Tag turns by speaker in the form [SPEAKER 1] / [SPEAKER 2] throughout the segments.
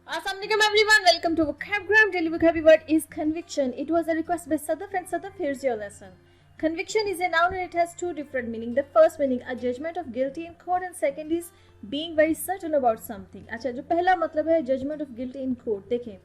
[SPEAKER 1] Assalamualaikum everyone, welcome to Vocabgram. Daily vocabulary word is conviction. It was a request by Sadaf and Sadaf, here's your lesson. Conviction is a noun and it has two different meaning. The first meaning a judgment of guilty in court and second is being very certain about something. अच्छा, जो पहला मतलब है judgment of guilty in court. देखें,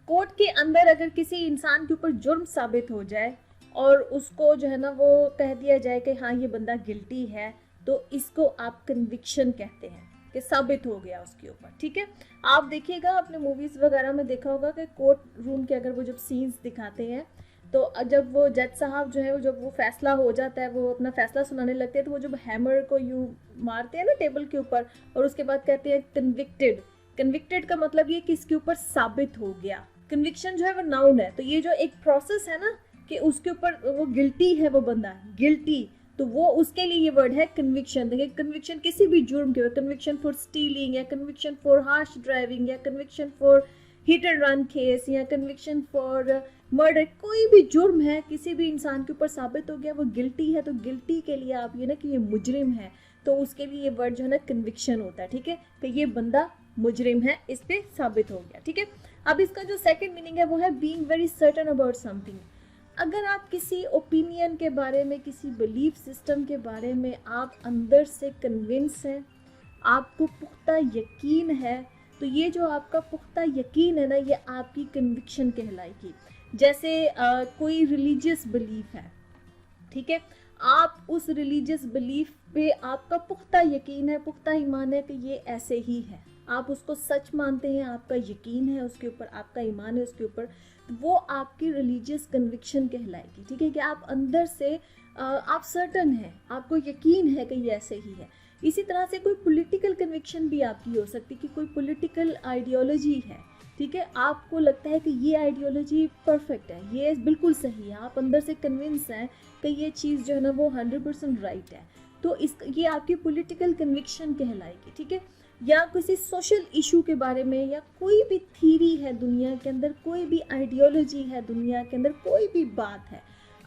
[SPEAKER 1] court के अंदर अगर किसी इंसान के ऊपर जुर्म साबित हो जाए और उसको जो है ना वो कह दिया जाए कि हाँ ये बंदा गिल्टी है, तो इसको आप कन्विक्शन कहते हैं कि साबित हो गया उसके ऊपर. ठीक है, आप देखिएगा अपने मूवीज वगैरह में देखा होगा कि कोर्ट रूम के अगर वो जब सीन्स दिखाते हैं तो जब वो जज साहब जो है वो जब वो फैसला हो जाता है, वो अपना फैसला सुनाने लगते हैं, तो वो जब हैमर को यूं मारते हैं ना टेबल के ऊपर और उसके बाद कहते हैं कन्विक्टेड. कन्विक्टेड का मतलब ये कि इसके ऊपर साबित हो गया. कन्विक्शन जो है वो नाउन है, तो ये जो एक प्रोसेस है ना कि उसके ऊपर वो गिल्टी है, वो बंदा गिल्टी, तो वो उसके लिए ये वर्ड है कन्विक्शन. देखिए, कन्विक्शन किसी भी जुर्म के, कन्विक्शन फॉर स्टीलिंग या कन्विक्शन फॉर हार्श ड्राइविंग या conviction for hit and run case या कन्विक्शन फॉर मर्डर, कोई भी जुर्म है किसी भी इंसान के ऊपर साबित हो गया वो गिल्टी है, तो गिल्टी के लिए आप ये ना कि ये मुजरिम है, तो उसके लिए ये वर्ड जो है ना कन्विक्शन होता है. ठीक है, तो ये बंदा मुजरिम है, इस पे साबित हो गया. ठीक है, अब इसका जो सेकंड मीनिंग है वो है being very certain about something. अगर आप किसी ओपिनियन के बारे में, किसी बिलीफ सिस्टम के बारे में आप अंदर से कन्विंस हैं, आपको पुख्ता यकीन है, तो ये जो आपका पुख्ता यकीन है ना, ये आपकी कन्विक्शन कहलाएगी. जैसे कोई रिलीजियस बिलीफ है, ठीक है, आप उस रिलीजियस बिलीफ पे आपका पुख्ता यकीन है, पुख्ता ईमान है कि ये ऐसे ही है, आप उसको सच मानते हैं, आपका यकीन है उसके ऊपर, आपका ईमान है उसके ऊपर, तो वो आपकी रिलीजियस कन्विक्शन कहलाएगी. ठीक है, कि आप अंदर से आप सर्टन हैं, आपको यकीन है कि ये ऐसे ही है. इसी तरह से कोई पॉलिटिकल कन्विक्शन भी आपकी हो सकती है कि कोई पॉलिटिकल आइडियोलॉजी है, ठीक है, आपको लगता है कि ये आइडियोलॉजी परफेक्ट है, ये बिल्कुल सही है, आप अंदर से कन्विंस हैं कि ये चीज़ जो है ना वो 100% राइट है, तो ये आपकी पॉलिटिकल कन्विक्शन कहलाएगी. ठीक है, या किसी सोशल इशू के बारे में, या कोई भी थीरी है दुनिया के अंदर, कोई भी आइडियोलॉजी है दुनिया के अंदर, कोई भी बात है,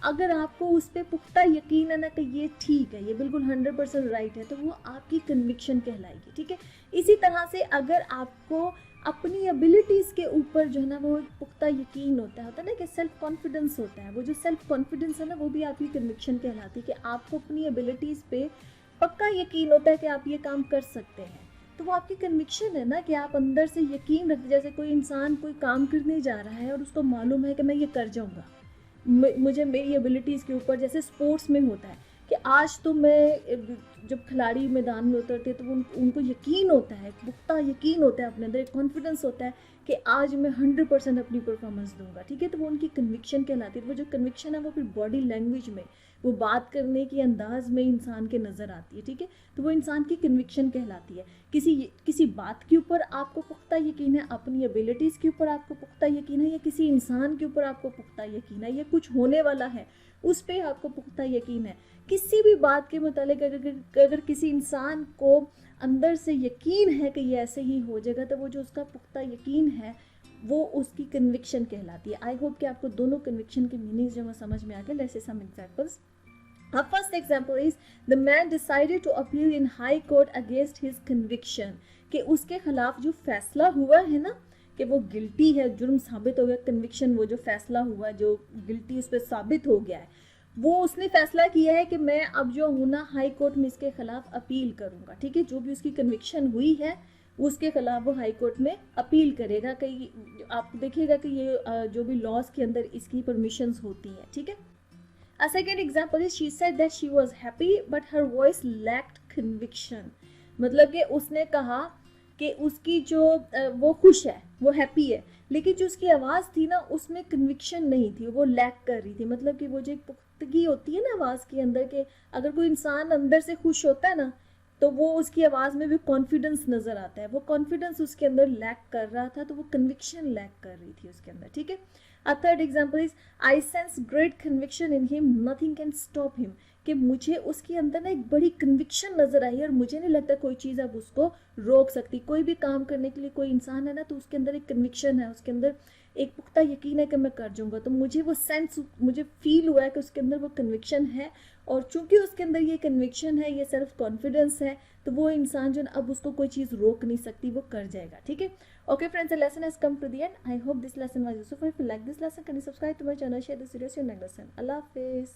[SPEAKER 1] अगर आपको उस पर पुख्ता यकीन है ना कि ये ठीक है, ये बिल्कुल 100% राइट है, तो वो आपकी कन्विक्शन कहलाएगी. ठीक है, इसी तरह से अगर आपको अपनी एबिलिटीज़ के ऊपर जो है ना वो पुख्ता यकीन होता है ना कि सेल्फ कॉन्फिडेंस होता है, वो जो सेल्फ कॉन्फिडेंस है ना वो भी आपकी कन्विक्शन कहलाती है कि आपको अपनी एबिलिटीज़ पे पक्का यकीन होता है कि आप ये काम कर सकते हैं, तो वो आपकी कन्विक्शन है ना कि आप अंदर से यकीन रखते. जैसे कोई इंसान कोई काम करने जा रहा है और उसको मालूम है कि मैं ये कर जाऊंगा, मुझे मेरी एबिलिटीज़ के ऊपर, जैसे स्पोर्ट्स में होता है कि आज तो मैं, जब खिलाड़ी मैदान में उतरते हैं तो उनको यकीन होता है, पुख्ता यकीन होता है अपने अंदर, एक कॉन्फिडेंस होता है कि आज मैं 100% अपनी परफॉर्मेंस दूंगा. ठीक है, तो वो उनकी कन्विक्शन कहलाती है. वो जो कन्विक्शन है वो फिर बॉडी लैंग्वेज में, वो बात करने की अंदाज में इंसान के नज़र आती है. ठीक है, तो वो इंसान की कन्विक्शन कहलाती है. किसी बात के ऊपर आपको पुख्ता यकीन है, अपनी एबिलिटीज़ के ऊपर आपको पुख्ता यकीन है, या किसी इंसान के ऊपर आपको पुख्ता यकीन है, या कुछ होने वाला है उस पर आपको पुख्ता यकीन है, किसी भी बात के मुतालिक अगर किसी इंसान को अंदर से यकीन है कि ये ऐसे ही हो जाएगा, तो वो जो उसका पुख्ता यकीन है वो उसकी कन्विक्शन कहलाती है. आई होप कि आपको दोनों कन्विक्शन के मीनिंग्स जो मैं समझ में आ गए. Let's see some examples. Our first example is the man decided to appeal in high court against his conviction, कि उसके खिलाफ जो फैसला हुआ है ना कि वो गिल्टी है, जुर्म साबित हो गया, कन्विक्शन, वो जो फैसला हुआ, जो गिल्टी उस पर साबित हो गया है, वो उसने फैसला किया है कि मैं अब जो हूँ ना हाई कोर्ट में इसके खिलाफ अपील करूँगा. ठीक है, जो भी उसकी कन्विक्शन हुई है उसके खिलाफ वो हाई कोर्ट में अपील करेगा. कहीं आप देखिएगा कि ये जो भी लॉज के अंदर इसकी परमिशंस होती हैं. ठीक है, A second example is she said that she was happy but her voice lacked conviction. मतलब कि उसने कहा कि उसकी जो वो खुश है, वो हैप्पी है, लेकिन जो उसकी आवाज़ थी ना उसमें कन्विक्शन नहीं थी, वो लैक कर रही थी. मतलब कि वो जो एक पुख्तगी होती है ना आवाज़ के अंदर, के अगर कोई इंसान अंदर से खुश होता है ना तो वो उसकी आवाज़ में भी कॉन्फिडेंस नज़र आता है, वो कॉन्फिडेंस उसके अंदर लैक कर रहा था, तो वो कन्विक्शन लैक कर रही थी उसके अंदर. ठीक है, A third example is I sense great conviction in him, nothing can stop him. कि मुझे उसके अंदर ना एक बड़ी कन्विक्शन नज़र आई और मुझे नहीं लगता कोई चीज़ अब उसको रोक सकती. कोई भी काम करने के लिए कोई इंसान है ना तो उसके अंदर एक कन्विक्शन है, उसके अंदर एक पुख्ता यकीन है कि मैं कर जाऊंगा, तो मुझे वो सेंस, मुझे फील हुआ है कि उसके अंदर वो कन्विक्शन है, और चूंकि उसके अंदर ये कन्विक्शन है, ये सेल्फ कॉन्फिडेंस है, तो वो इंसान जो अब उसको कोई चीज़ रोक नहीं सकती, वो कर जाएगा. ठीक है, Okay friends, the lesson has come to the end. I hope this lesson was useful. If you like this lesson, can you subscribe to my channel, share this video, see you next lesson. Allah Hafiz.